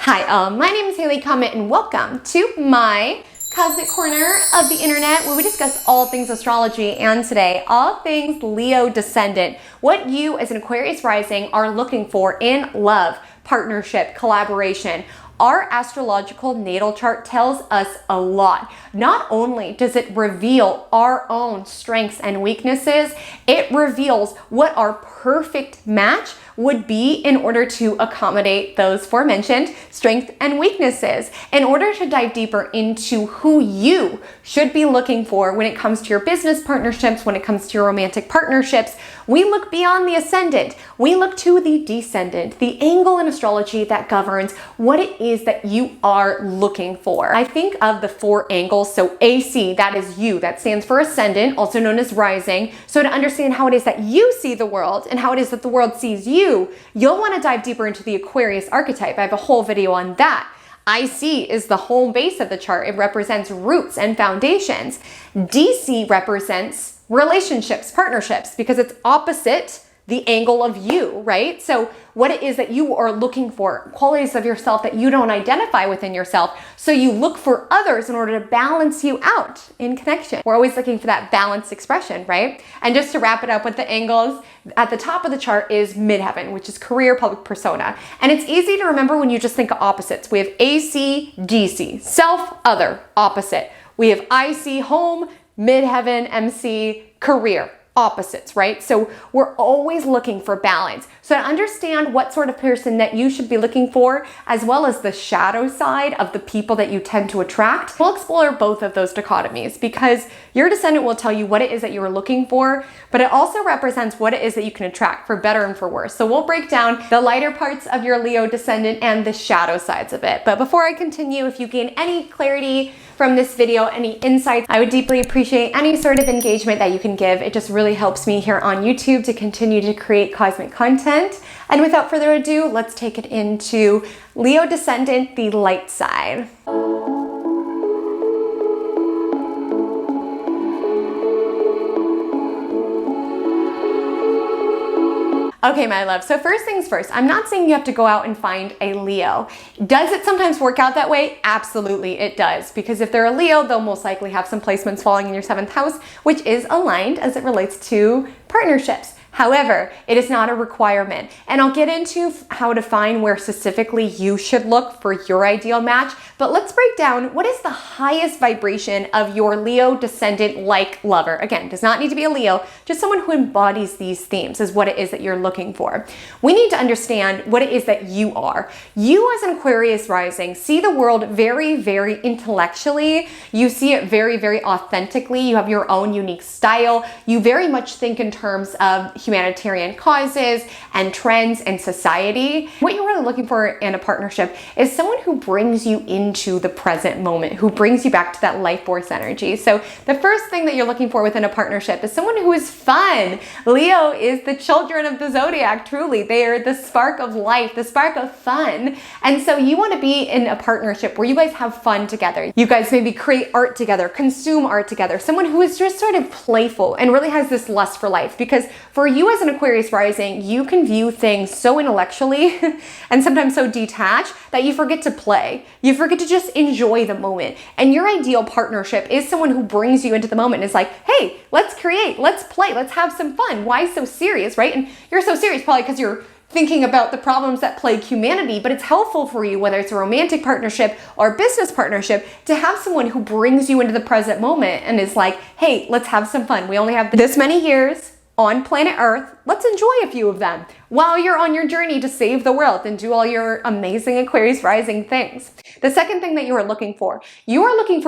Hi all, my name is Haley Comet and welcome to my cosmic corner of the internet where we discuss all things astrology, and today all things Leo Descendant, what you as an Aquarius rising are looking for in love, partnership, collaboration. Our astrological natal chart tells us a lot. Not only does it reveal our own strengths and weaknesses, it reveals what our perfect match would be in order to accommodate those aforementioned strengths and weaknesses. In order to dive deeper into who you should be looking for when it comes to your business partnerships, when it comes to your romantic partnerships, we look beyond the ascendant. We look to the descendant, the angle in astrology that governs what it is that you are looking for. I think of the four angles. So AC, that is you, that stands for ascendant, also known as rising. So to understand how it is that you see the world and how it is that the world sees you, you'll want to dive deeper into the Aquarius archetype. I have a whole video on that. IC is the home base of the chart. It represents roots and foundations. DC represents relationships, partnerships, because it's opposite the angle of you, right? So what it is that you are looking for, qualities of yourself that you don't identify within yourself. So you look for others in order to balance you out in connection. We're always looking for that balanced expression, right? And just to wrap it up with the angles, at the top of the chart is midheaven, which is career, public persona. And it's easy to remember when you just think of opposites. We have AC, DC, self, other, opposite. We have IC, home, midheaven, MC, career. Opposites, right? So we're always looking for balance. So to understand what sort of person that you should be looking for, as well as the shadow side of the people that you tend to attract, we'll explore both of those dichotomies, because your descendant will tell you what it is that you are looking for, but it also represents what it is that you can attract, for better and for worse. So we'll break down the lighter parts of your Leo descendant and the shadow sides of it. But before I continue, if you gain any clarity from this video, any insights, I would deeply appreciate any sort of engagement that you can give. It just really helps me here on YouTube to continue to create cosmic content. And without further ado, let's take it into Leo Descendant, the light side. Okay, my love. So first things first, I'm not saying you have to go out and find a Leo. Does it sometimes work out that way? Absolutely, it does. Because if they're a Leo, they'll most likely have some placements falling in your 7th house, which is aligned as it relates to partnerships. However, it is not a requirement. And I'll get into how to find where specifically you should look for your ideal match. But let's break down what is the highest vibration of your Leo descendant-like lover. Again, does not need to be a Leo, just someone who embodies these themes is what it is that you're looking for. We need to understand what it is that you are. You as an Aquarius rising see the world very, very intellectually. You see it very, very authentically. You have your own unique style. You very much think in terms of humanitarian causes and trends and society. What you're really looking for in a partnership is someone who brings you into the present moment, who brings you back to that life force energy. So the first thing that you're looking for within a partnership is someone who is fun. Leo is the children of the zodiac, truly. They are the spark of life, the spark of fun. And so you want to be in a partnership where you guys have fun together. You guys maybe create art together, consume art together. Someone who is just sort of playful and really has this lust for life, because for you as an Aquarius rising, you can view things so intellectually and sometimes so detached that you forget to play. You forget to just enjoy the moment. And your ideal partnership is someone who brings you into the moment and is like, hey, let's create, let's play, let's have some fun. Why so serious, right? And you're so serious probably because you're thinking about the problems that plague humanity, but it's helpful for you, whether it's a romantic partnership or business partnership, to have someone who brings you into the present moment and is like, hey, let's have some fun. We only have this many years on planet Earth. Let's enjoy a few of them while you're on your journey to save the world and do all your amazing Aquarius rising things. The second thing that you are looking for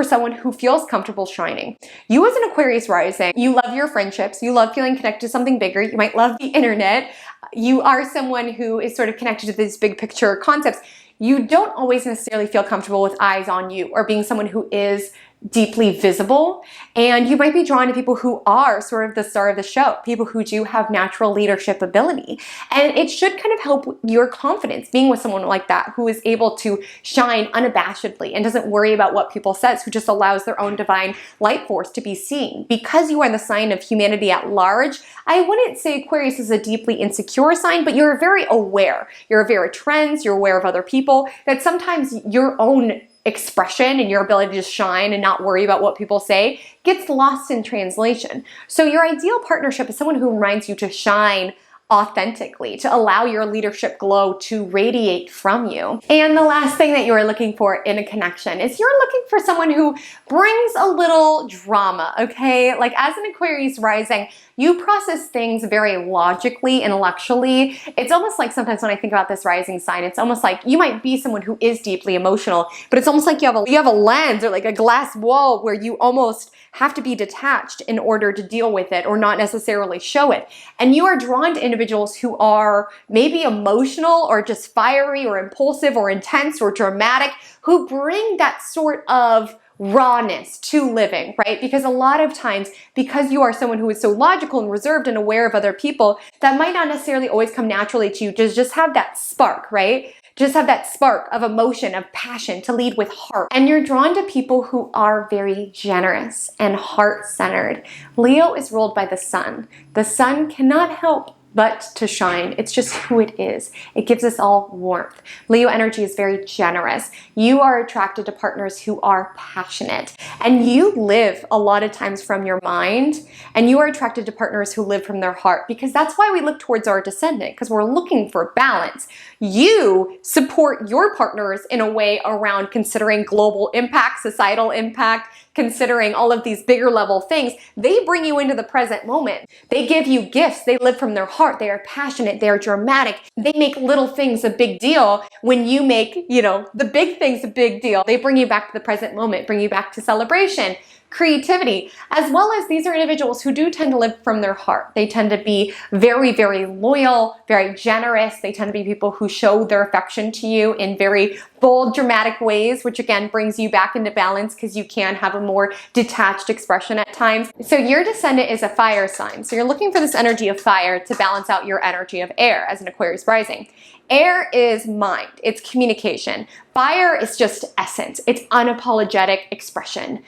someone who feels comfortable shining. You as an Aquarius rising, you love your friendships, you love feeling connected to something bigger, you might love the internet, you are someone who is sort of connected to these big picture concepts. You don't always necessarily feel comfortable with eyes on you or being someone who is deeply visible, and you might be drawn to people who are sort of the star of the show, people who do have natural leadership ability. And it should kind of help your confidence being with someone like that, who is able to shine unabashedly and doesn't worry about what people says, who just allows their own divine light force to be seen. Because you are the sign of humanity at large, I wouldn't say Aquarius is a deeply insecure sign, but you're very aware. You're aware of trends, you're aware of other people, that sometimes your own expression and your ability to shine and not worry about what people say gets lost in translation. So your ideal partnership is someone who reminds you to shine authentically, to allow your leadership glow to radiate from you. And the last thing that you are looking for in a connection is you're looking for someone who brings a little drama, okay? Like as an Aquarius rising, you process things very logically, intellectually. It's almost like sometimes when I think about this rising sign, it's almost like you might be someone who is deeply emotional, but it's almost like you have a lens or like a glass wall where you almost have to be detached in order to deal with it or not necessarily show it. And you are drawn to individuals who are maybe emotional or just fiery or impulsive or intense or dramatic, who bring that sort of rawness to living, right? Because a lot of times, because you are someone who is so logical and reserved and aware of other people, that might not necessarily always come naturally to you to just have that spark, right? Just have that spark of emotion, of passion, to lead with heart. And you're drawn to people who are very generous and heart-centered. Leo is ruled by the sun. The sun cannot help but to shine. It's just who it is. It gives us all warmth. Leo energy is very generous. You are attracted to partners who are passionate, and you live a lot of times from your mind, and you are attracted to partners who live from their heart, because that's why we look towards our descendant, because we're looking for balance. You support your partners in a way around considering global impact, societal impact, considering all of these bigger level things. They bring you into the present moment. They give you gifts. They live from their heart. They are passionate. They are dramatic. They make little things a big deal when you make, the big things a big deal. They bring you back to the present moment, bring you back to celebration, creativity, as well as these are individuals who do tend to live from their heart. They tend to be very, very loyal, very generous. They tend to be people who show their affection to you in very bold, dramatic ways, which again brings you back into balance because you can have a more detached expression at times. So your descendant is a fire sign. So you're looking for this energy of fire to balance out your energy of air as an Aquarius rising. Air is mind, it's communication. Fire is just essence, it's unapologetic expression.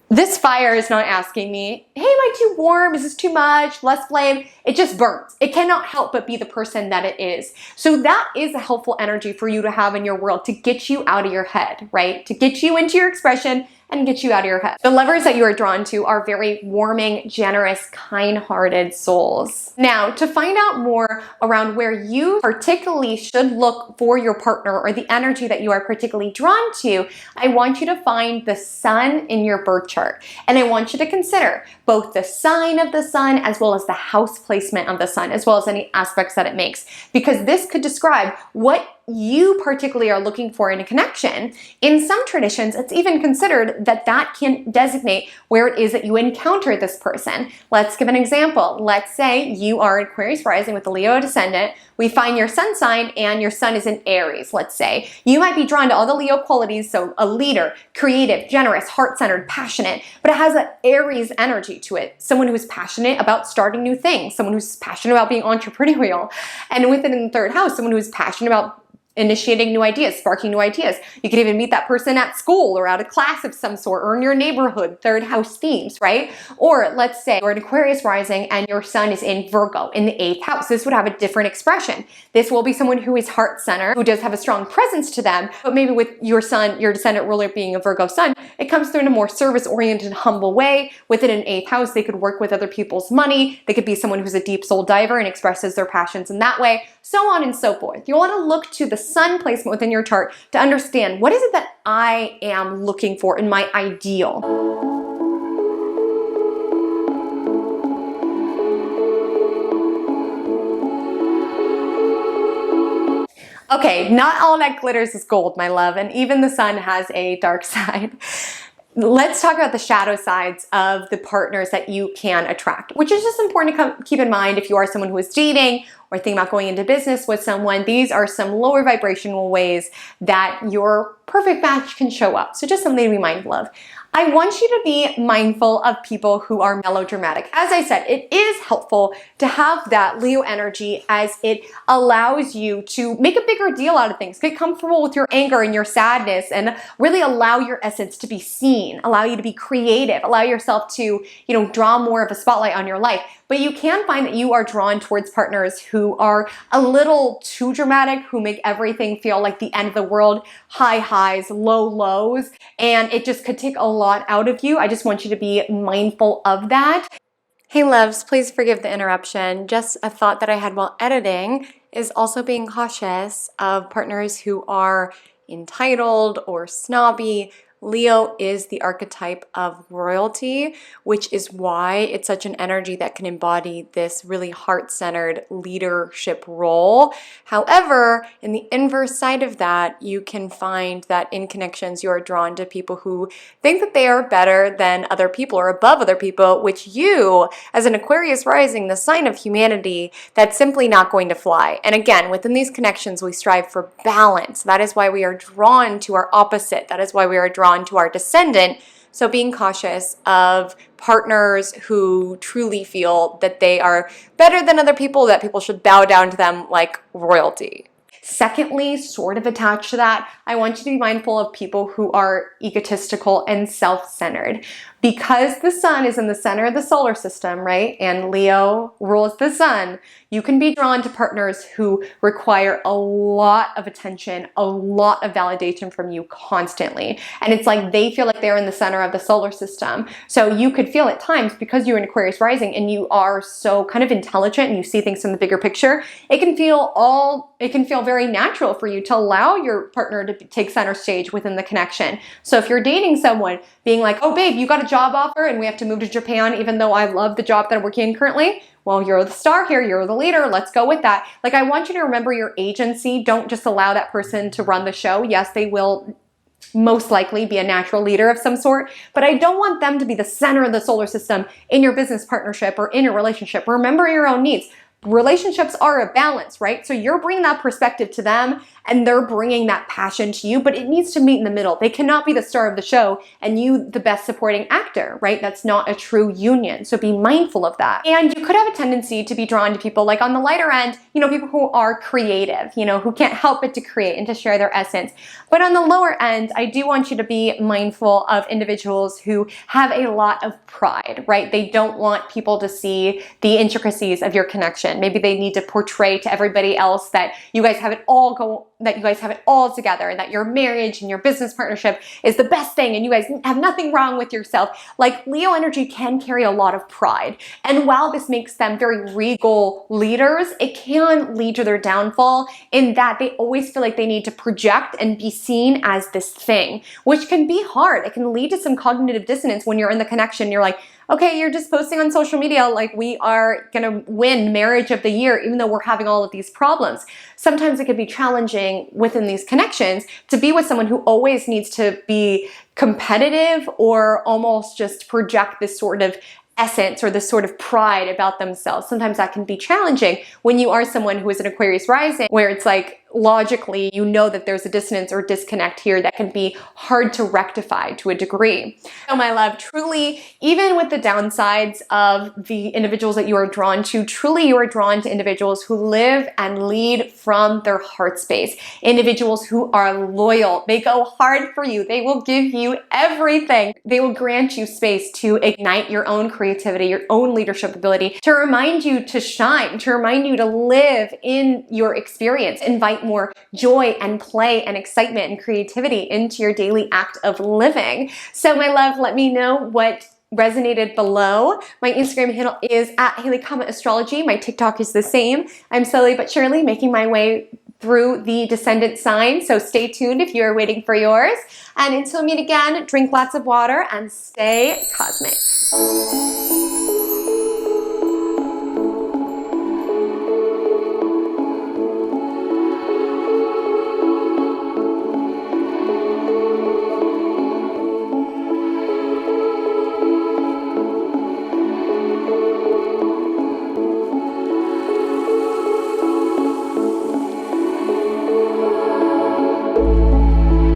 This fire is not asking me, hey, am I too warm? Is this too much? Less flame? It just burns. It cannot help but be the person that it is. So that is a helpful energy for you to have in your world to get you out of your head, right? To get you into your expression and get you out of your head. The lovers that you are drawn to are very warming, generous, kind-hearted souls. Now, to find out more around where you particularly should look for your partner or the energy that you are particularly drawn to, I want you to find the sun in your birth chart. And I want you to consider both the sign of the sun as well as the house placement of the sun, as well as any aspects that it makes, because this could describe what you particularly are looking for in a connection. In some traditions, it's even considered that that can designate where it is that you encounter this person. Let's give an example. Let's say you are an Aquarius rising with a Leo descendant. We find your sun sign and your sun is in Aries, let's say. You might be drawn to all the Leo qualities, so a leader, creative, generous, heart-centered, passionate, but it has an Aries energy to it. Someone who is passionate about starting new things, someone who's passionate about being entrepreneurial. And within the third house, someone who is passionate about initiating new ideas, sparking new ideas. You could even meet that person at school or at a class of some sort or in your neighborhood, third house themes, right? Or let's say you're an Aquarius rising and your sun is in Virgo in the 8th house. This would have a different expression. This will be someone who is heart-centered, who does have a strong presence to them, but maybe with your sun, your descendant ruler being a Virgo sun, it comes through in a more service-oriented, humble way. Within an 8th house, they could work with other people's money. They could be someone who's a deep soul diver and expresses their passions in that way, so on and so forth. You want to look to the sun placement within your chart to understand what is it that I am looking for in my ideal. Okay, not all that glitters is gold, my love, and even the sun has a dark side. Let's talk about the shadow sides of the partners that you can attract, which is just important to keep in mind if you are someone who is dating or thinking about going into business with someone, these are some lower vibrational ways that your perfect match can show up. So just something to be mindful of. I want you to be mindful of people who are melodramatic. As I said, it is helpful to have that Leo energy as it allows you to make a bigger deal out of things, get comfortable with your anger and your sadness, and really allow your essence to be seen, allow you to be creative, allow yourself to, draw more of a spotlight on your life. But you can find that you are drawn towards partners who are a little too dramatic, who make everything feel like the end of the world, high highs, low lows, and it just could take a lot out of you. I just want you to be mindful of that. Hey loves, please forgive the interruption. Just a thought that I had while editing is also being cautious of partners who are entitled or snobby. Leo is the archetype of royalty, which is why it's such an energy that can embody this really heart-centered leadership role. However, in the inverse side of that, you can find that in connections you are drawn to people who think that they are better than other people or above other people, which you, as an Aquarius rising, the sign of humanity, that's simply not going to fly. And again, within these connections, we strive for balance. That is why we are drawn to our opposite. That is why we are drawn to our descendant. So being cautious of partners who truly feel that they are better than other people, that people should bow down to them like royalty. Secondly, sort of attached to that, I want you to be mindful of people who are egotistical and self-centered. Because the sun is in the center of the solar system, right? And Leo rules the sun, you can be drawn to partners who require a lot of attention, a lot of validation from you constantly. And it's like they feel like they're in the center of the solar system. So you could feel at times, because you're an Aquarius rising and you are so kind of intelligent and you see things from the bigger picture, it can feel very natural for you to allow your partner to take center stage within the connection. So if you're dating someone, being like, oh babe, you got a job offer and we have to move to Japan even though I love the job that I'm working in currently. Well, you're the star here, you're the leader, let's go with that. Like, I want you to remember your agency. Don't just allow that person to run the show. Yes, they will most likely be a natural leader of some sort, but I don't want them to be the center of the solar system in your business partnership or in your relationship. Remember your own needs. Relationships are a balance, right? So you're bringing that perspective to them and they're bringing that passion to you, but it needs to meet in the middle. They cannot be the star of the show and you the best supporting actor, right? That's not a true union. So be mindful of that. And you could have a tendency to be drawn to people like on the lighter end, people who are creative, who can't help but to create and to share their essence. But on the lower end, I do want you to be mindful of individuals who have a lot of pride, right? They don't want people to see the intricacies of your connection. Maybe they need to portray to everybody else that you guys have it all together, and that your marriage and your business partnership is the best thing and you guys have nothing wrong with yourself. Like, Leo energy can carry a lot of pride. And while this makes them very regal leaders, it can lead to their downfall in that they always feel like they need to project and be seen as this thing, which can be hard. It can lead to some cognitive dissonance when you're in the connection. You're like, okay, you're just posting on social media like we are gonna win marriage of the year, even though we're having all of these problems. Sometimes it can be challenging within these connections to be with someone who always needs to be competitive or almost just project this sort of essence or this sort of pride about themselves. Sometimes that can be challenging when you are someone who is an Aquarius rising, where it's like, logically, that there's a dissonance or disconnect here that can be hard to rectify to a degree. So my love, truly, even with the downsides of the individuals that you are drawn to, truly you are drawn to individuals who live and lead from their heart space. Individuals who are loyal. They go hard for you. They will give you everything. They will grant you space to ignite your own creativity, your own leadership ability, to remind you to shine, to remind you to live in your experience, invite more joy and play and excitement and creativity into your daily act of living. So my love, let me know what resonated below. My Instagram handle is @HaleyCometAstrology. My TikTok is the same. I'm slowly but surely making my way through the Descendant sign, so stay tuned if you are waiting for yours. And until we meet again, drink lots of water and stay cosmic.